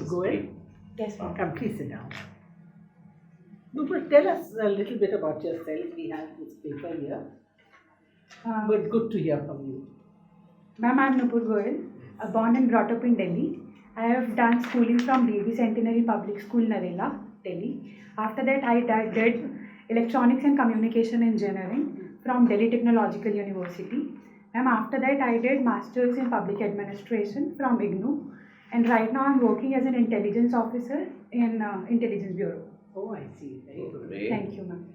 Nupur Goel. Yes, ma'am. Come, please sit down. Nupur, tell us a little bit about yourself. We have this paper here, but good to hear from you. Ma'am, I'm Nupur Goel, born and brought up in Delhi. I have done schooling from DB Centenary Public School, Narela, Delhi. After that, I did Electronics and Communication Engineering from Delhi Technological University. Ma'am, after that, I did Masters in Public Administration from IGNOU. And right now, I'm working as an intelligence officer in Intelligence Bureau. Oh, I see. Very good. Thank you, ma'am.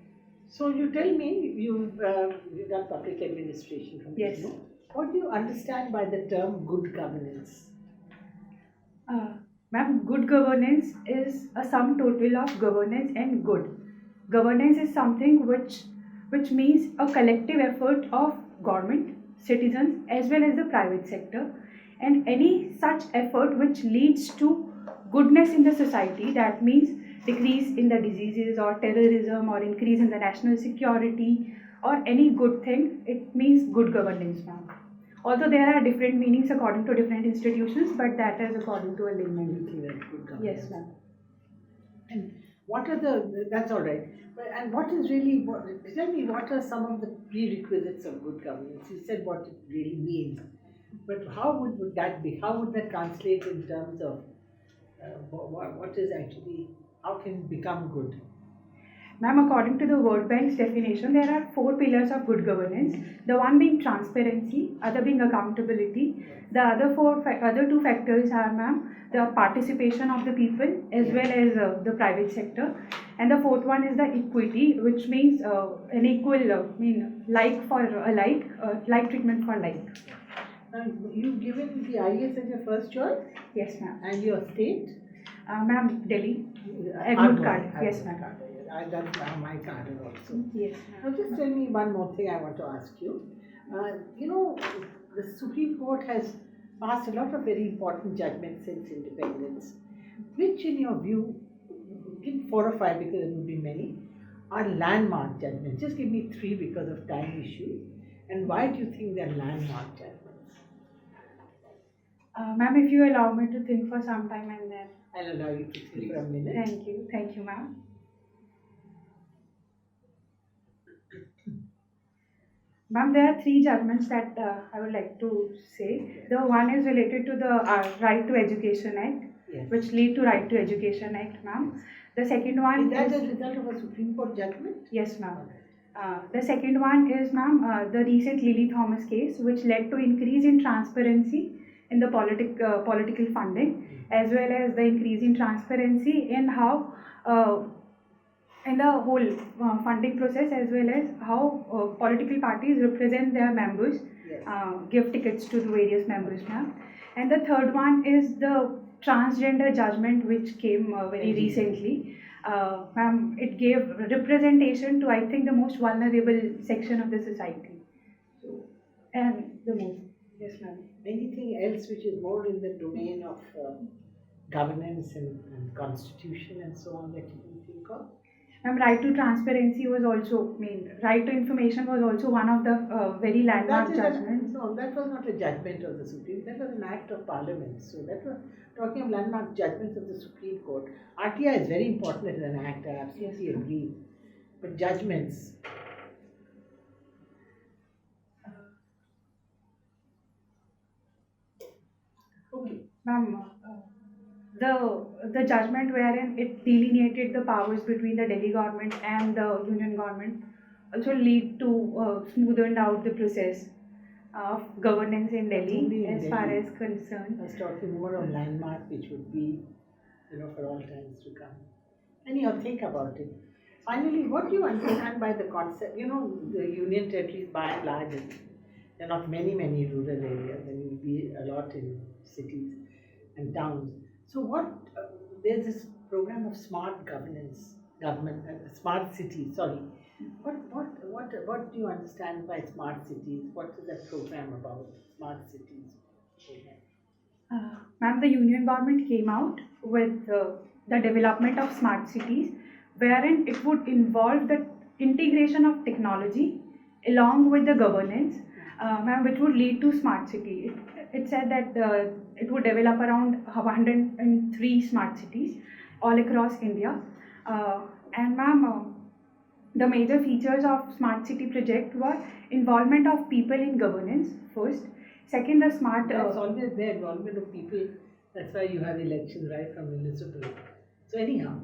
So you tell me you've done public administration from Yes. IGNOU. What do you understand by the term good governance? Ma'am, good governance is a sum total of governance and good. Governance is something which means a collective effort of government, citizens, as well as the private sector, and any such effort which leads to goodness in the society. That means decrease in the diseases or terrorism or increase in the national security or any good thing. It means good governance, ma'am. Although there are different meanings according to different institutions, but that is according to a layman. You think that's good governance? Yes, ma'am. And what are that's all right. And what is really, tell me what are some of the prerequisites of good governance? You said what it really means. But how would that be? How would that translate in terms of what is actually, how can it become good? Ma'am, according to the World Bank's definition, there are 4 pillars of good governance. The one being transparency, other being accountability. The other two factors are, ma'am, the participation of the people as well as the private sector. And the fourth one is the equity, which means an equal, like for a like treatment for like. You've given the IAS as your first choice? Yes, ma'am. And your state? Ma'am, Delhi. Admit card. Yes, ma'am. That's my card also. Yes, Now just tell me one more thing I want to ask you. The Supreme Court has passed a lot of very important judgments since independence. Which in your view, give 4 or 5 because there will be many, are landmark judgments? Just give me 3 because of time issue. And why do you think they're landmark judgments? Ma'am, if you allow me to think for some time and then. I'll allow you to think for a minute. Thank you, ma'am. Ma'am, there are 3 judgments that I would like to say. The one is related to the Right to Education Act, Yes. which lead to Right to Education Act, ma'am. The second one Is that a result of a Supreme Court judgment? Yes, ma'am. The second one is, ma'am, the recent Lily Thomas case, which led to increase in transparency in the political funding, as well as the increase in transparency in how in the whole funding process, as well as how political parties represent their members, Yes. give tickets to the various members, ma'am. And the third one is the transgender judgment, which came very recently. Ma'am, it gave representation to, I think, the most vulnerable section of the society. So, and the most. Yes, ma'am. Anything else which is more in the domain of governance and constitution and so on that you can think of? Ma'am, right to transparency was also, right to information was also one of the very landmark judgments. No, that was not a judgment of the Supreme. That was an act of Parliament. So that was talking of landmark judgments of the Supreme Court. RTI is very important as an act. I absolutely agree. But judgments. Okay. Ma'am, the judgment wherein it delineated the powers between the Delhi government and the union government also lead to smoothened out the process of governance in Delhi as far as concerned. I was talking more of landmark, which would be, for all times to come. Anyhow, think about it. Finally, what do you understand by the concept? The union territories, by and large, there are not many rural areas. There will be a lot in cities and towns. So there's this program of smart smart cities, sorry. What do you understand by smart cities? What is that program about, smart cities? Ma'am, the union government came out with the development of smart cities, wherein it would involve the integration of technology along with the governance, ma'am, which would lead to smart city. It said that it would develop around 103 smart cities all across India. And ma'am, the major features of smart city project were involvement of people in governance first. Second, the smart. That's always there, involvement of people. That's why you have elections right from municipal. So anyhow,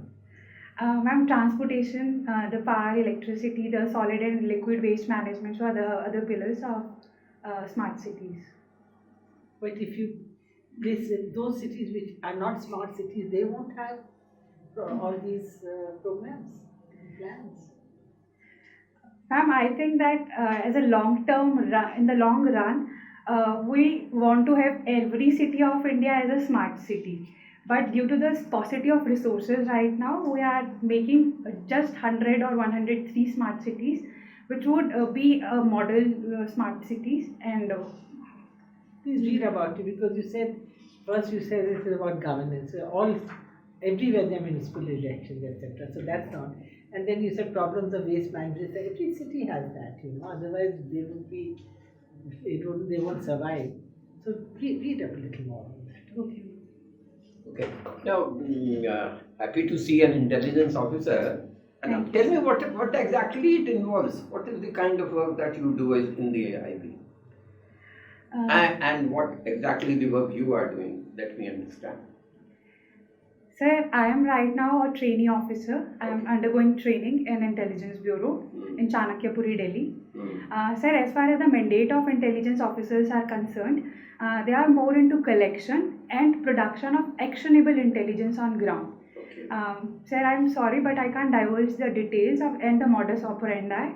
Ma'am, transportation, the power, electricity, the solid and liquid waste management are the other pillars of smart cities. but if you place those cities which are not smart cities, they won't have all these programs and plans. Ma'am, I think that as a in the long run, we want to have every city of India as a smart city. But due to the paucity of resources right now, we are making just 100 or 103 smart cities, which would be a model smart cities. And Please read about it, because you said first you said it is about governance. Everywhere there are municipal elections, etc. So that's not. And then you said problems of waste management. So every city has that, Otherwise they won't survive. So read up a little more on that. okay. Okay. Now, happy to see an intelligence officer. And now tell me what exactly it involves. What is the kind of work that you do in the IB? And what exactly the work you are doing? Let me understand. Sir, I am right now a trainee officer. I am undergoing training in Intelligence Bureau in Chanakyapuri, Delhi. Sir, as far as the mandate of intelligence officers are concerned, they are more into collection and production of actionable intelligence on ground. Okay. Sir, I am sorry, but I can't divulge the details and the modus operandi,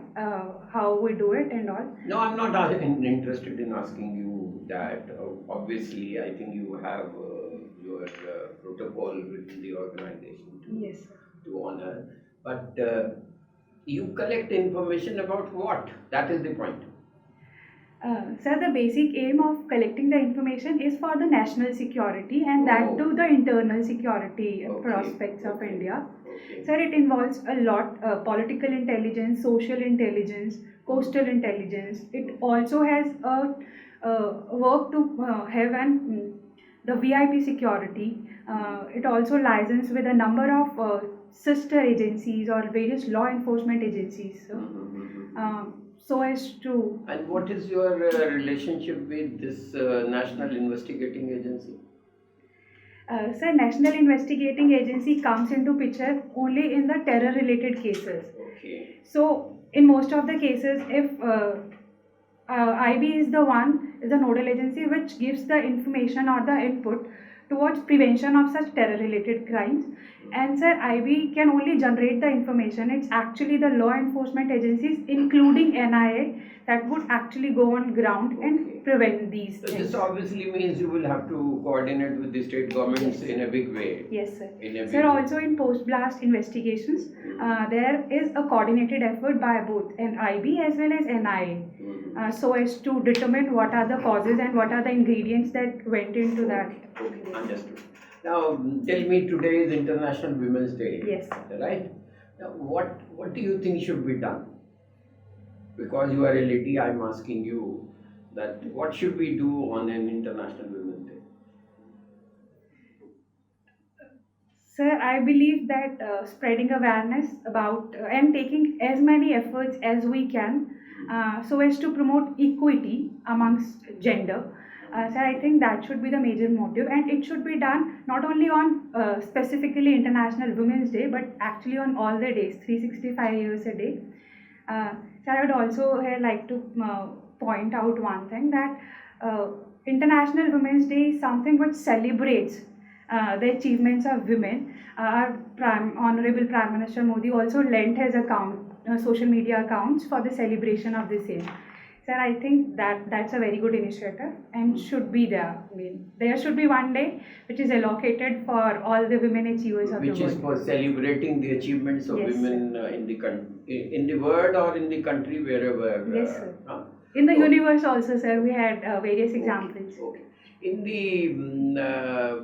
how we do it and all. No, I'm not interested in asking you that. Obviously, I think you have your protocol within the organization Yes, sir. to honor. But you collect information about what? That is the point. Sir, the basic aim of collecting the information is for the national security and that Oh. too the internal security Okay. prospects of Okay. India. Okay. Sir, it involves a lot political intelligence, social intelligence, coastal intelligence. It also has work to have the VIP security. It also license with a number of sister agencies or various law enforcement agencies. So as to And what is your relationship with this National Investigating Agency? Sir, National Investigating Agency comes into picture only in the terror-related cases. Okay. So, in most of the cases, if IB is the nodal agency which gives the information or the input towards prevention of such terror-related crimes. And sir, IB can only generate the information. It's actually the law enforcement agencies, including NIA, that would actually go on ground and prevent these So things. this obviously means you will have to coordinate with the state governments in a big way. Yes, sir. In a big Sir, way. also in post-blast investigations, there is a coordinated effort by both NIB as well as NIA, so as to determine what are the causes and what are the ingredients that went into that. Okay, understood. Now, tell me, today is International Women's Day. Yes. Right? Now, what do you think should be done? Because you are a lady, I'm asking you that what should we do on an International Women's Day? Sir, I believe that spreading awareness about and taking as many efforts as we can so as to promote equity amongst gender. Sir, I think that should be the major motive, and it should be done not only on specifically International Women's Day, but actually on all the days, 365 years a day. Sir, I would also like to point out one thing, that International Women's Day is something which celebrates the achievements of women. Our Honorable Prime Minister Modi also lent his social media accounts for the celebration of the same. Sir, I think that's a very good initiative and should be there. I mean, there should be one day which is allocated for all the women achievers of Which the world. is for celebrating the achievements of Yes, women in the world or in the country, wherever. Yes, sir. In the universe also, sir, we had various examples. Okay. In the,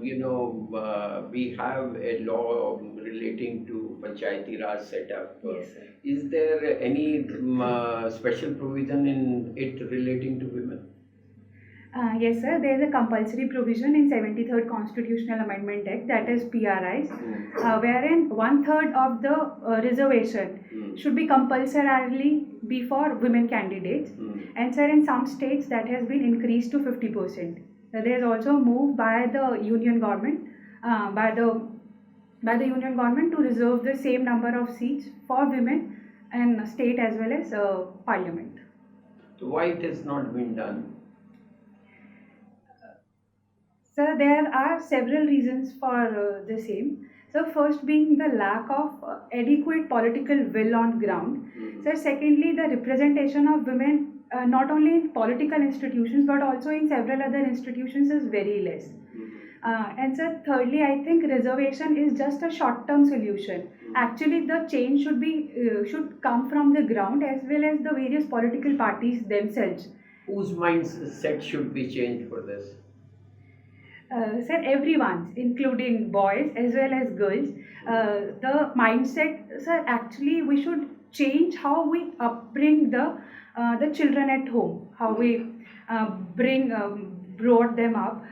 we have a law relating to Panchayati Raj setup. Yes, sir. Is there any special provision in it relating to women? Yes, sir. There is a compulsory provision in 73rd Constitutional Amendment Act, that is PRIs, wherein 1/3 of the reservation should be compulsorily be for women candidates. And sir, in some states that has been increased to 50%. There is also a move by the union government, by the union government to reserve the same number of seats for women in state as well as parliament. So why it has not been done? So there are several reasons for the same. So first being the lack of adequate political will on ground. So secondly, the representation of women not only in political institutions but also in several other institutions is very less. And so thirdly, I think reservation is just a short-term solution. Actually, the change should come from the ground as well as the various political parties themselves. Whose mindset should be changed for this? Sir, everyone's, including boys as well as girls. The mindset, sir, actually we should change how we upbring the children at home, how we brought them up.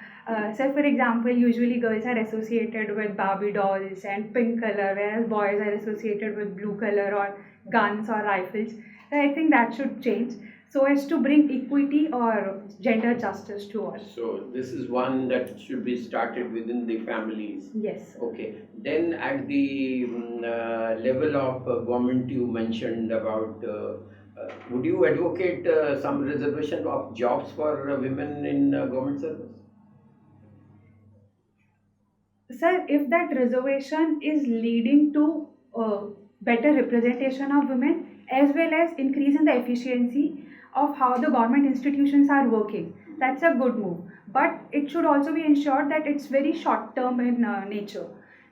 So, for example, usually girls are associated with Barbie dolls and pink color, whereas boys are associated with blue color or guns or rifles. So, I think that should change so as to bring equity or gender justice to all. So this is one that should be started within the families. Yes. Okay. Then at the level of government, you mentioned about. Would you advocate some reservation of jobs for women in government service? Sir, if that reservation is leading to better representation of women as well as increase in the efficiency of how the government institutions are working, that's a good move. But it should also be ensured that it's very short term in nature.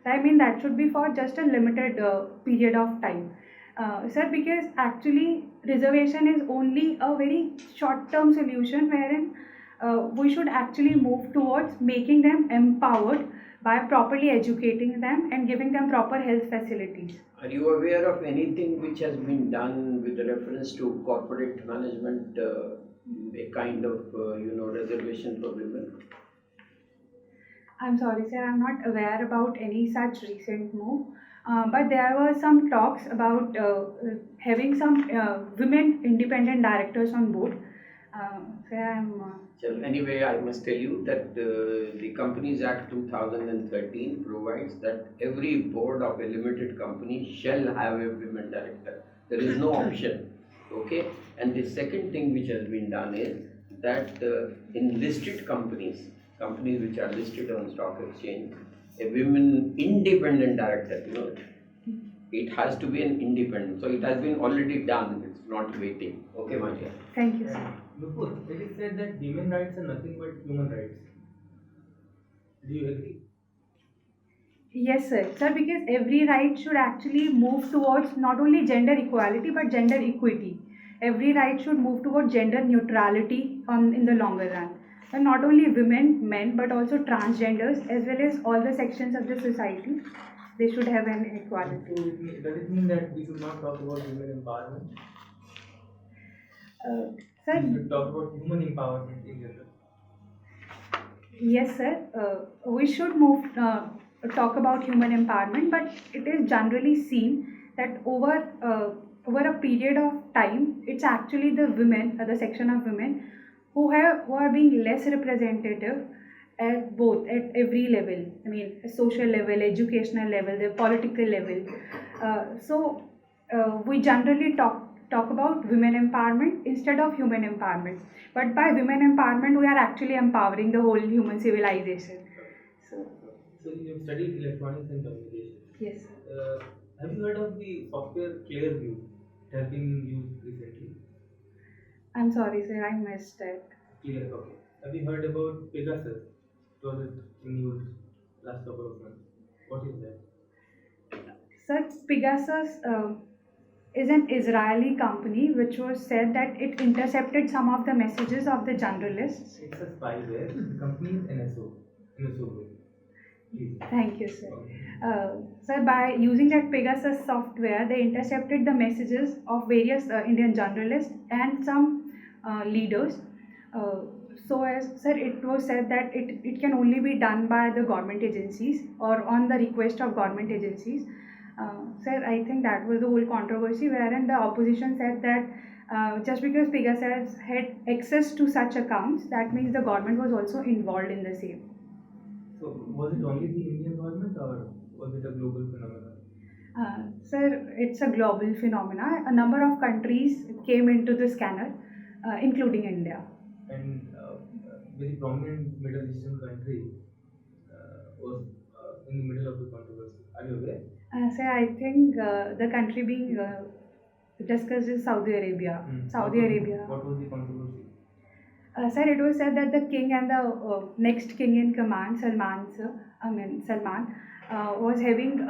I mean, that should be for just a limited period of time. Sir, because actually reservation is only a very short term solution wherein we should actually move towards making them empowered by properly educating them and giving them proper health facilities. Are you aware of anything which has been done with reference to corporate management, a kind of reservation for women? I'm sorry, sir, I'm not aware about any such recent move. But there were some talks about having some women independent directors on board. So So anyway, I must tell you that the Companies Act 2013 provides that every board of a limited company shall have a women director. There is no option. Okay. And the second thing which has been done is that in listed companies which are listed on stock exchange, a women independent director, it has to be an independent. So it has been already done. It's not waiting. Okay, my dear. thank you, sir. Nupur, it is said that women rights are nothing but human rights. Do you agree? Yes, sir. Sir, because every right should actually move towards not only gender equality but gender equity. Every right should move towards gender neutrality in the longer run. And not only women, men, but also transgenders as well as all the sections of the society, they should have an equality. So does it mean that we should not talk about women empowerment? Sir, We should talk about human empowerment in general. yes, sir. We should talk about human empowerment, but it is generally seen that over a period of time, it's actually the women, the section of women, who are being less representative at every level. I mean, social level, educational level, the political level. So we generally talk about women empowerment instead of human empowerment. But by women empowerment, we are actually empowering the whole human civilization. So So you have studied electronics and communication. yes. Have you heard of the software Clearview? It has been used recently. I'm sorry, sir, I missed it. Clear, okay. Have you heard about Pegasus? It was in news last couple of months. What is that? Sir, Pegasus, is an Israeli company which was said that it intercepted some of the messages of the journalists. It's a spyware. The company is NSO Group. Please. Thank you, sir. Sir, by using that Pegasus software, they intercepted the messages of various Indian journalists and some leaders. So, as sir, it was said that it can only be done by the government agencies or on the request of government agencies. Sir, I think that was the whole controversy, wherein the opposition said that just because Pegasus had access to such accounts, that means the government was also involved in the same. So, was it only the Indian government or was it a global phenomenon? Sir, it's a global phenomena. A number of countries came into the scanner, including India. And very prominent Middle Eastern country was in the middle of the controversy. Are you aware? Sir, I think the country being discussed is Saudi Arabia. Saudi Arabia. What was the controversy? Sir, it was said that the king and the next king in command, Salman, was having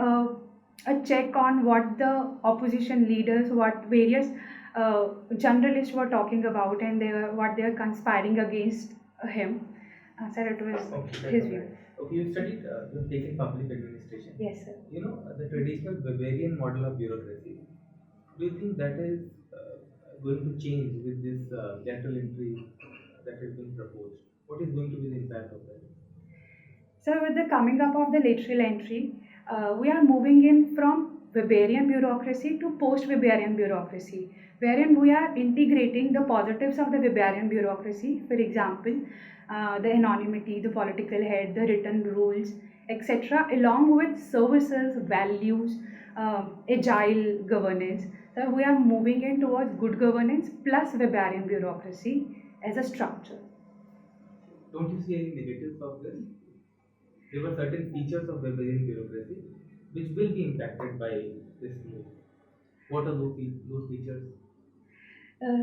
a check on what the opposition leaders, what various journalists were talking about, and what they were conspiring against him. Sir, it was his view. Okay, you studied, you have taken public administration. Yes, sir. You know, the traditional Bavarian model of bureaucracy, do you think that is going to change with this lateral entry that has been proposed? What is going to be the impact of that? So, with the coming up of the lateral entry, we are moving in from Weberian bureaucracy to post-Weberian bureaucracy, wherein we are integrating the positives of the Weberian bureaucracy, for example, the anonymity, the political head, the written rules, etc., along with services, values, agile governance. So, we are moving in towards good governance plus Weberian bureaucracy as a structure. Don't you see any negatives of this? There were certain features of Bavarian bureaucracy which will be impacted by this move. What are those features?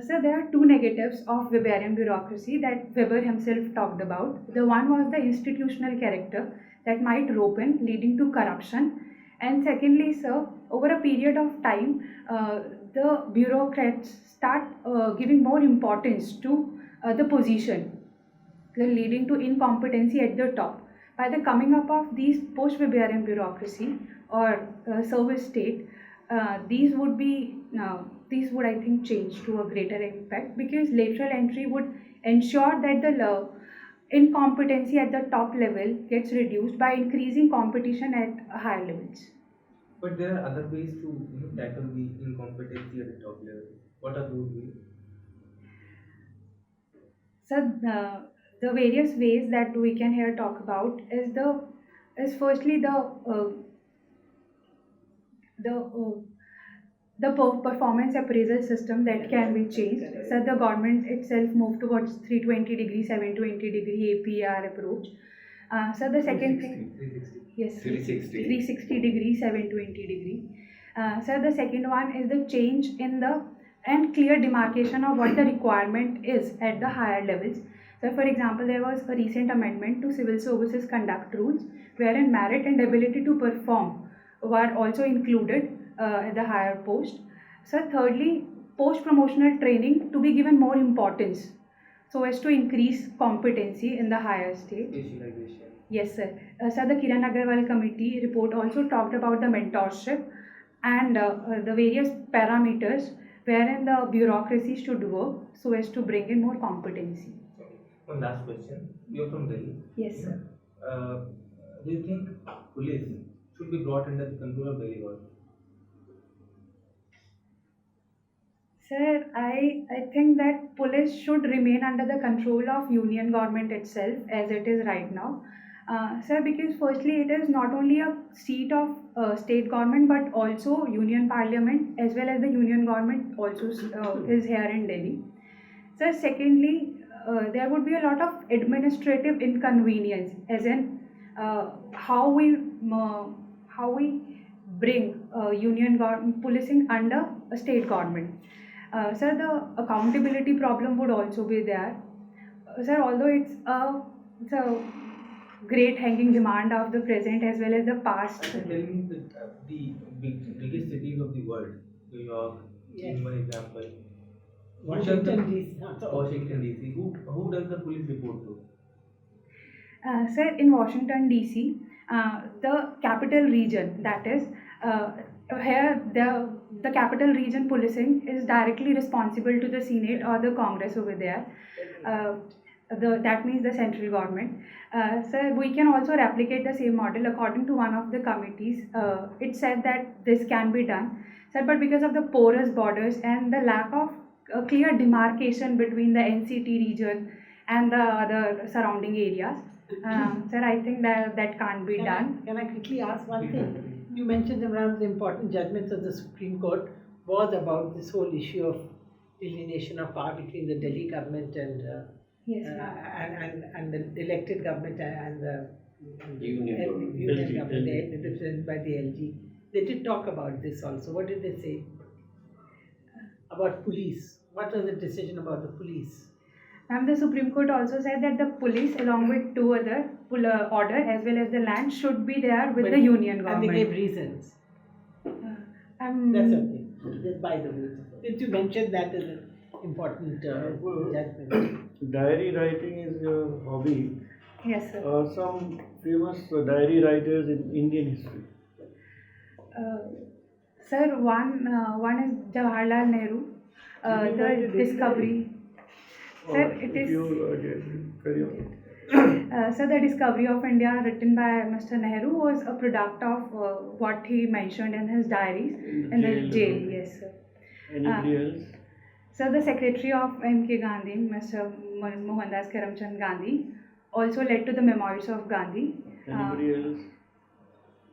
So there are two negatives of Weberian bureaucracy that Weber himself talked about. The one was the institutional character that might rope in, leading to corruption. And secondly, sir, over a period of time, the bureaucrats start giving more importance to the position, leading to incompetency at the top. By the coming up of these post-Weberian bureaucracy or service state, these would I think change to a greater impact, because lateral entry would ensure that the incompetency at the top level gets reduced by increasing competition at higher levels. But there are other ways to tackle the incompetency at the top level. What are those ways? So the various ways that we can here talk about is firstly the performance appraisal system that can be changed. So the government itself moved towards 320-degree, 720-degree APR approach. So the second thing, 360. yes, 360. 360-degree, 720-degree. So the second one is the change in the and clear demarcation of what the requirement is at the higher levels. So for example, there was a recent amendment to civil services conduct rules wherein merit and ability to perform were also included at the higher post. So thirdly, post-promotional training to be given more importance so as to increase competency in the higher stage. Specialization. Yes, sir. So the Kiran Agarwal committee report also talked about the mentorship and the various parameters wherein the bureaucracy should work so as to bring in more competency. One last question. You're from Delhi. Yes, sir. Do you think police should be brought under the control of Delhi government? Sir, I think that police should remain under the control of union government itself as it is right now. Sir, because firstly it is not only a seat of state government but also union parliament, as well as the union government also is here in Delhi. Sir, secondly, there would be a lot of administrative inconvenience, as in how we bring union policing under a state government. Sir, the accountability problem would also be there. Sir, although it's a great hanging demand of the present as well as the past. Tell me the biggest cities of the world, New York, Yes. in one example. Washington DC. Washington DC. Who does the police report to? Sir, in Washington DC, the capital region, that is, here the capital region policing is directly responsible to the Senate or the Congress over there. That means the central government. Sir, we can also replicate the same model according to one of the committees. It said that this can be done. Sir, but because of the porous borders and the lack of a clear demarcation between the NCT region and the other surrounding areas, sir, I think that can't be done. Can I quickly ask one thing? You mentioned that one of the important judgments of the Supreme Court was about this whole issue of alienation of power between the Delhi government and Yes, ma'am. and the elected government and the Union government. union LG. government represented by the LG. They did talk about this also. What did they say about police? What was the decision about the police? Ma'am, the Supreme Court also said that the police, along with two other order as well as the land, should be there with But- the union And they government. gave reasons. Um, That's okay. Just by the way, since you mentioned that as an important judgment. Diary writing is your hobby. Yes, sir. Some famous diary writers in Indian history. Sir, one is Jawaharlal Nehru. Did you write The it discovery. Sir, Or it if is. you carry on. So the discovery of India written by Mr. Nehru was a product of what he mentioned in his diaries in the jail. Yes, sir. Anybody else? So the secretary of M.K. Gandhi, Mr. Mohandas Karamchand Gandhi, also led to the memoirs of Gandhi. Anybody else?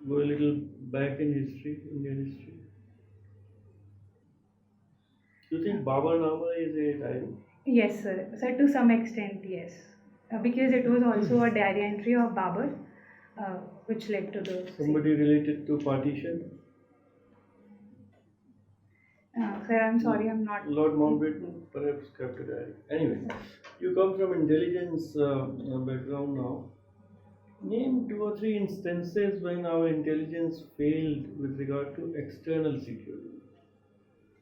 Go a little back in history, Indian history. Do you think Babarnama is a diary? Yes, sir. So to some extent, yes. Because it was also a diary entry of Babur, which led to the. Somebody related to partition? Sir, I'm sorry, I'm not. Lord Mountbatten perhaps kept a diary. Anyway, you come from intelligence background now. Name 2 or 3 instances when our intelligence failed with regard to external security.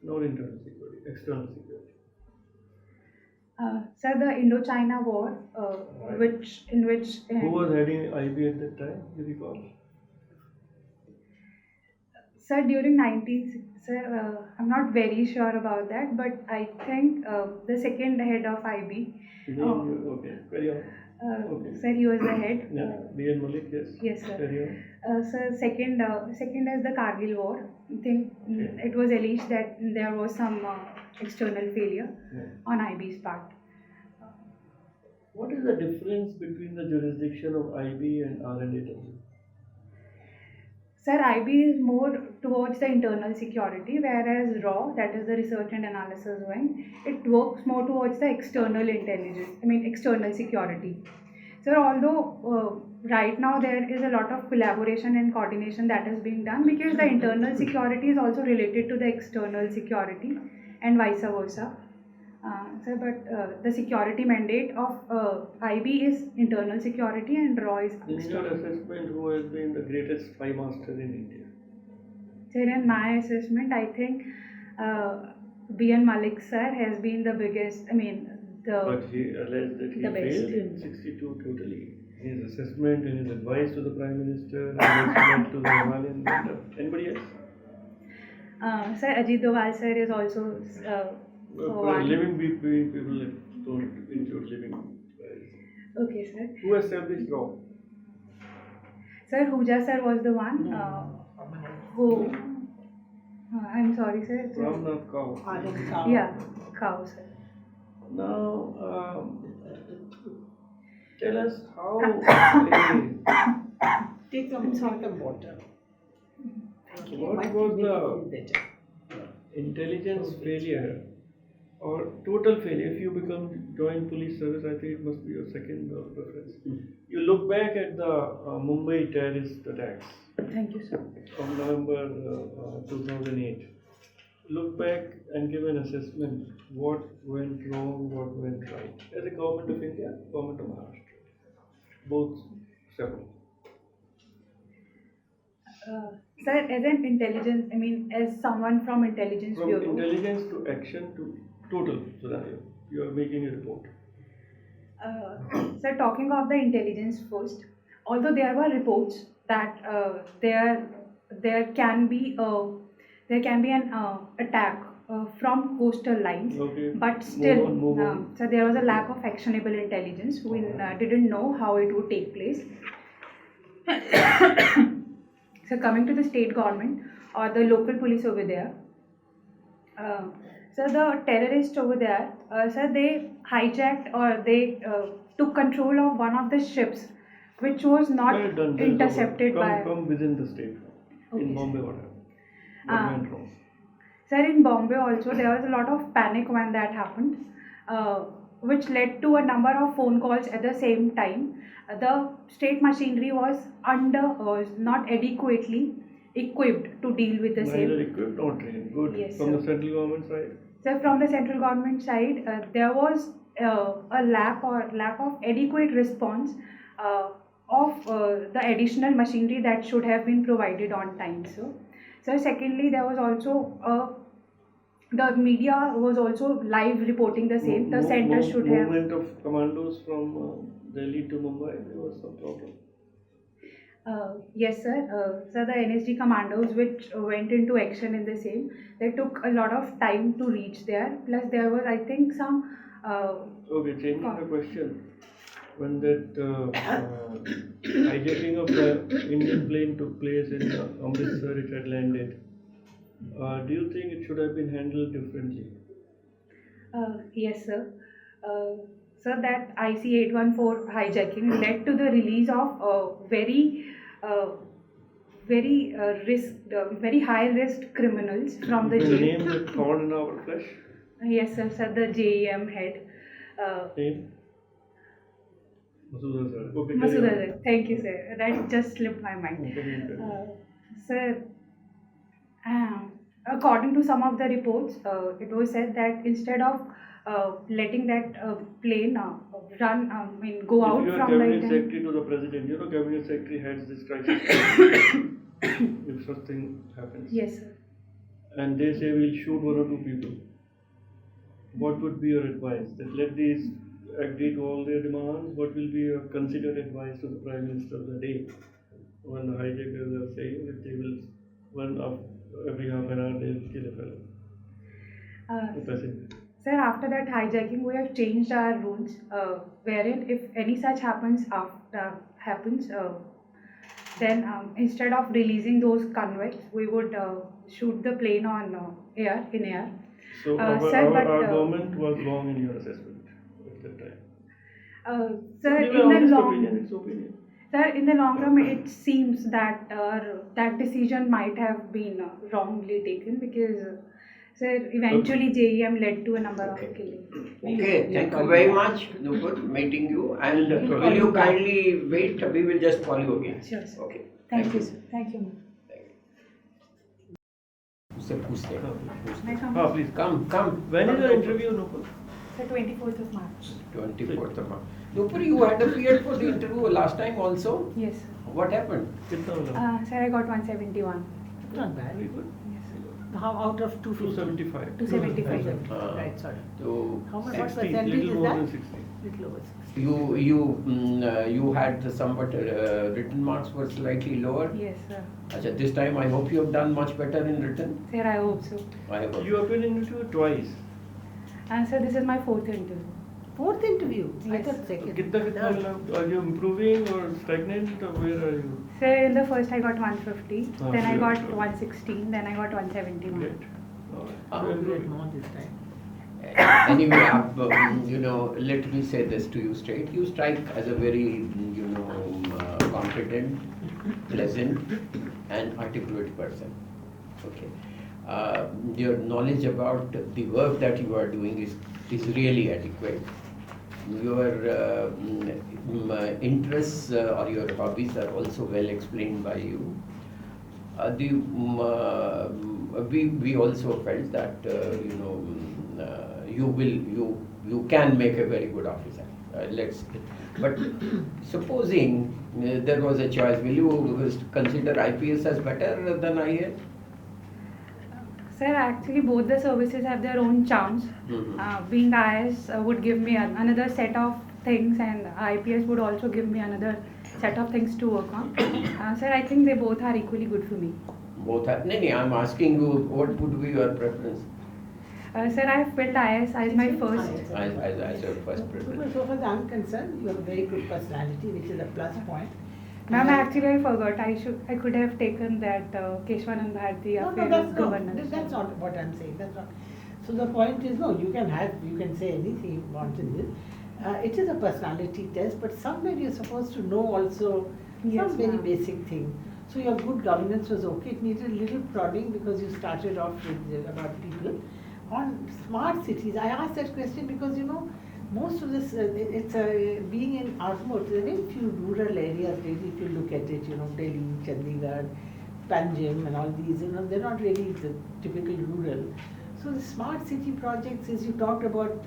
Not internal security, external security. Sir, the Indochina War, Right. in which. Who was heading IB at that time, you recall? Sir, during 19th, sir, I'm not very sure about that, but I think the second head of IB, Okay, carry on. Okay. sir, he was the head. Yeah, B.N. Malik, yes. Yes, sir. Carry on. Sir, second is the Kargil War. I think it was alleged that there was some external failure Yeah. on IB's part. What is the difference between the jurisdiction of IB and R&AW? Sir, IB is more towards the internal security, whereas RAW, that is the research and analysis wing, it works more towards the external intelligence, external security. Sir, although right now there is a lot of collaboration and coordination that is being done because the internal security is also related to the external security and vice versa. Sir, but the security mandate of IB is internal security and RAW is In your external. assessment, who has been the greatest spy master in India? Sir, in my assessment, I think B.N. Malik sir has been the biggest, But he alleged that he the best. failed in 62 totally. His assessment and his advice to the Prime Minister and his to the Himalayan Delta. Anybody else? Sir, Ajit Doval sir is also one. Living people don't include living spies. Okay, sir. Who established RAW? Sir, Huja sir was the one who. I'm sorry, sir. Ramnath Kaur. Anand Kao. Yeah, Cow, sir. Now, tell us how Take some water. what Might was make the it better. intelligence failure or total failure. If you become join police service, I think it must be your second preference. You look back at the Mumbai terrorist attacks Thank you, sir. of November 2008. Look back and give an assessment. What went wrong? What went right? As a government of India, government of Maharashtra, both separate. Sir, as an intelligence, I mean, as someone from intelligence From bureau, intelligence to action to total scenario, you are making a report. sir, talking of the intelligence first, although there were reports that there can be an attack from coastal lines, Okay. but still, Move on. so there was a lack of actionable intelligence. We didn't know how it would take place. So coming to the state government or the local police over there, uh, so the terrorists over there, so they hijacked or they took control of one of the ships, which was not Well done. intercepted by. Come within the state. Okay, In sir. Bombay, what happened? What Ah. went wrong? Sir, in Bombay also there was a lot of panic when that happened, which led to a number of phone calls at the same time. The state machinery was not adequately equipped to deal with the Neither same. equipped nor trained. Good. Yes, From sir. the central government side. So from the central government side, there was a lack of adequate response of the additional machinery that should have been provided on time. So secondly, there was also the media was also live reporting the same. The center should have. Movement of commandos from Delhi to Mumbai, there was some problem. Yes, sir. So the NSG commandos, which went into action in the same, they took a lot of time to reach there. Plus, there was, I think, some. Okay, changing the question. When that hijacking of the Indian plane took place in Amritsar, it had landed. Do you think it should have been handled differently? Yes, sir. So that IC-814 hijacking led to the release of very high risk criminals from the You can jail. name the thorn in our flesh. Yes, sir. Sir, the JEM head. Name? Masuda sir. Okay, Masuda carry on. sir. Thank you, sir. That just slipped my mind. Okay. Sir, according to some of the reports, it was said that instead of letting that plane go If out you are from cabinet the secretary to the president, you know cabinet secretary heads this crisis team if such thing happens. Yes, sir. And they say we'll shoot one or two people. What would be your advice? That let these agree to all their demands. What will be your considered advice to the prime minister of the day when the hijackers are saying that they will every half an hour they'll kill a fellow, a passenger. Sir, after that hijacking, we have changed our rules, wherein if any such happens, then instead of releasing those convicts, we would shoot the plane on air. So Sir, our government was wrong in your assessment at that time. Sir, Give in an the honest long opinion, it's opinion. Sir, in the long run, it seems that that decision might have been wrongly taken because, sir, eventually JEM led to a number of killings. Okay, thank you very much, Nupur, meeting you, and We'll will you kindly wait, we will just call you again. Sure, sir. Okay. Thank you, sir. Thank you, ma'am. उससे पूछते हैं। May I come? Please. Come. When is your interview, Nupur? Sir, 24th of March. 24th of March. Nupur, you had appeared for the interview last time also. Yes, sir. What happened? Kitna mila? Sir, I got 171. Not bad. Very good. How out of 250? 275. 275. Right, sorry. So, How much 60, percentage little is more that? than 60. Little over 60. you had somewhat written marks were slightly lower. Yes, sir. Acha, this time I hope you have done much better in written. Sir, I hope so. I hope. You appeared in interview twice. Sir, this is my 4th interview. 4th interview? I Yes. thought second. Kitna Third. mila? Are you improving or stagnant or where are you? Sir, in the first I got 150, then I good, got good. 116, then I got 171. Great. Alright. Ah, So You get improving. more this time. Anyway, let me say this to you straight. You strike as a very, confident, pleasant, and articulate person. Okay. Your knowledge about the work that you are doing is really adequate. Your interests or your hobbies are also well explained by you. We also felt that you can make a very good officer. But supposing there was a choice, will you consider IPS as better than IAS? Sir, actually both the services have their own charms. Being IS would give me another set of things, and IPS would also give me another set of things to work on. Sir, I think they both are equally good for me. Both are. No, I'm asking you, what would be your preference Sir, I have filled IS as my first. as your first preference? So far as I'm concerned, you have a very good personality, which is a plus point. Ma'am, actually I forgot. I could have taken that Keshwanand Bharati No, Affairs that's Governance. that's not what I'm saying, that's not. So the point is, no, you can say anything you want in this. It is a personality test, but somewhere you're supposed to know also Yes, some very ma'am. basic thing. So your good governance was okay, it needed a little prodding because you started off with about people. On smart cities, I asked that question because most of this, being in Armut, there are very few rural areas really if you look at it, Delhi, Chandigarh, Panjim and all these, they're not really the typical rural. So the smart city projects, as you talked about,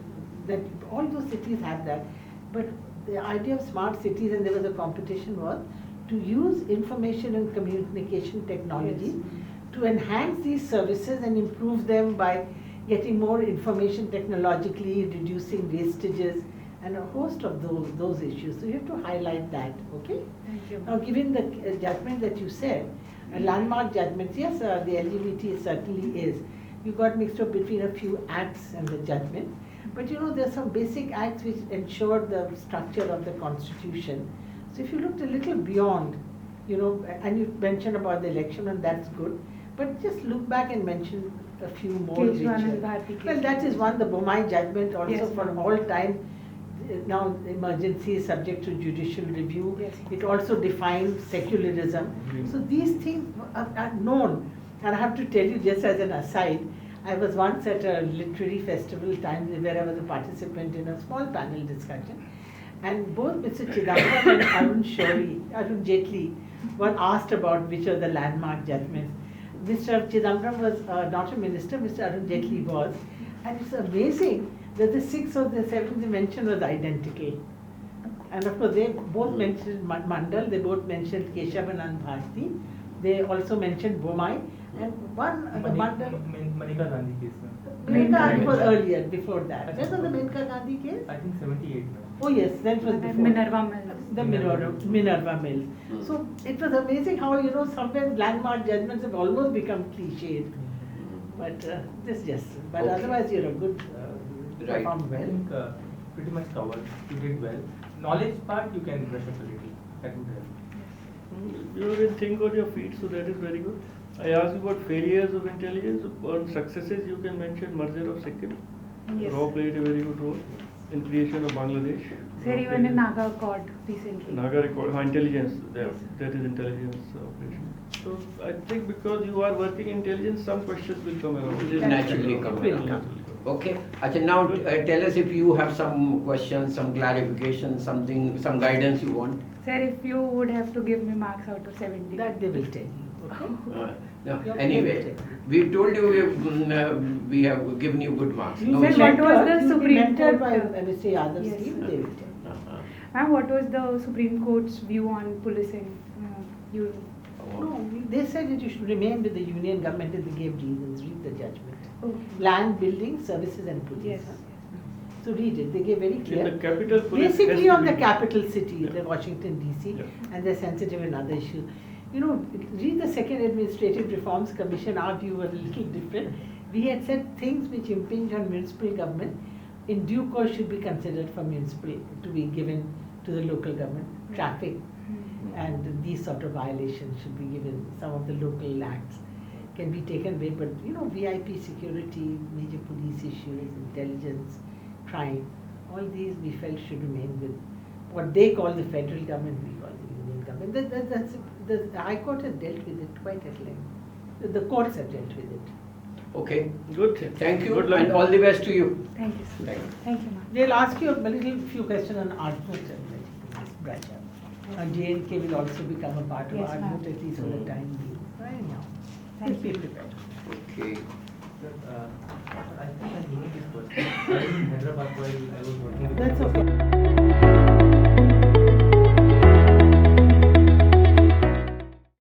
that all those cities have that, but the idea of smart cities, and there was a competition, was to use information and communication technology to enhance these services and improve them by getting more information technologically, reducing wastages, and a host of those issues. So you have to highlight that, okay? Thank you. Now, given the judgment that you said, landmark judgments, yes, the LGBT certainly is. You got mixed up between a few acts and the judgment, but there are some basic acts which ensure the structure of the constitution. So if you looked a little beyond, and you mentioned about the election, and that's good, but just look back and mention a few more. Keshwanand Bharati Well, that is one, the Bomai judgment also Yes, for ma'am. all time. Now emergency is subject to judicial review. Yes. It also defines secularism. So these things are known. And I have to tell you, just as an aside, I was once at a literary festival time where I was a participant in a small panel discussion. And both Mr. Chidambaram and Arun Jaitley were asked about which are the landmark judgments. Mr. Chidambaram was not a minister, Mr. Arun Jaitley was. And it's amazing that the sixth or the seventh dimension was identical. And of course, they both mentioned Mandal, they both mentioned Keshavanand Bharati, they also mentioned Bomai, and one, the Mandal. Maneka Gandhi case, ma'am. Maneka Gandhi was earlier, before that. When was the Maneka Gandhi case? I think 78, ma'am. Oh yes, that was before. Minerva Mills. The Minerva Mills. So it was amazing how, sometimes landmark judgments have almost become cliched. But but Okay. otherwise you're a good, Right. performed I well. think pretty much covered. You did well. Knowledge part you can brush up a little. That would help. You can think on your feet, so that is very good. I asked you about failures of intelligence. On successes, you can mention merger of Sikkim. Yes. Raw played a very good role in creation of Bangladesh. Sir, even in Naga Accord recently. Naga record, intelligence, Yes. that is intelligence operation. So I think because you are working intelligence, some questions will come around. It will naturally come Will around. come. Okay. Achha, now tell us if you have some questions, some clarification, some guidance you want. Sir, if you would have to give me marks out of 70. That they will tell you, okay? No, Yeah, anyway, they will tell you. we told you we have given you good marks. You No said issue. what was the you've been Supreme mentored Court, by Mr. Yadav Yes. Steve, they will tell you. Uh-huh. Ma'am, what was the Supreme Court's view on policing? You No, they said that you should remain with the union government and they gave reasons, read the judgment. Okay. Land, building, services and police. Yes. So read it, they gave very In clear. the capital police has Basically to on be- the capital city, Yeah. the Washington DC, Yeah. and they're sensitive in other issues. Read the Second Administrative Reforms Commission, our view was a little different. We had said things which impinge on municipal government in due course should be considered for municipal, to be given to the local government. Traffic and these sort of violations should be given, some of the local acts can be taken away, but VIP security, major police issues, intelligence, crime, all these we felt should remain with what they call the federal government, we call the union government. The High Court has dealt with it quite at length. The courts have dealt with it. Okay. Good. Thank you Good luck. and all the best to you. Thank you, sir. Thank you. Thank you, ma'am. They'll ask you a few questions on Artmut and this branch up. JNK will also become a part of Yes, ma'am. Artmut at least for the time being. Anyhow, Thank be you. prepared. Okay. Sir, I think I need this question. I was in Hyderabad while I was working with That's okay.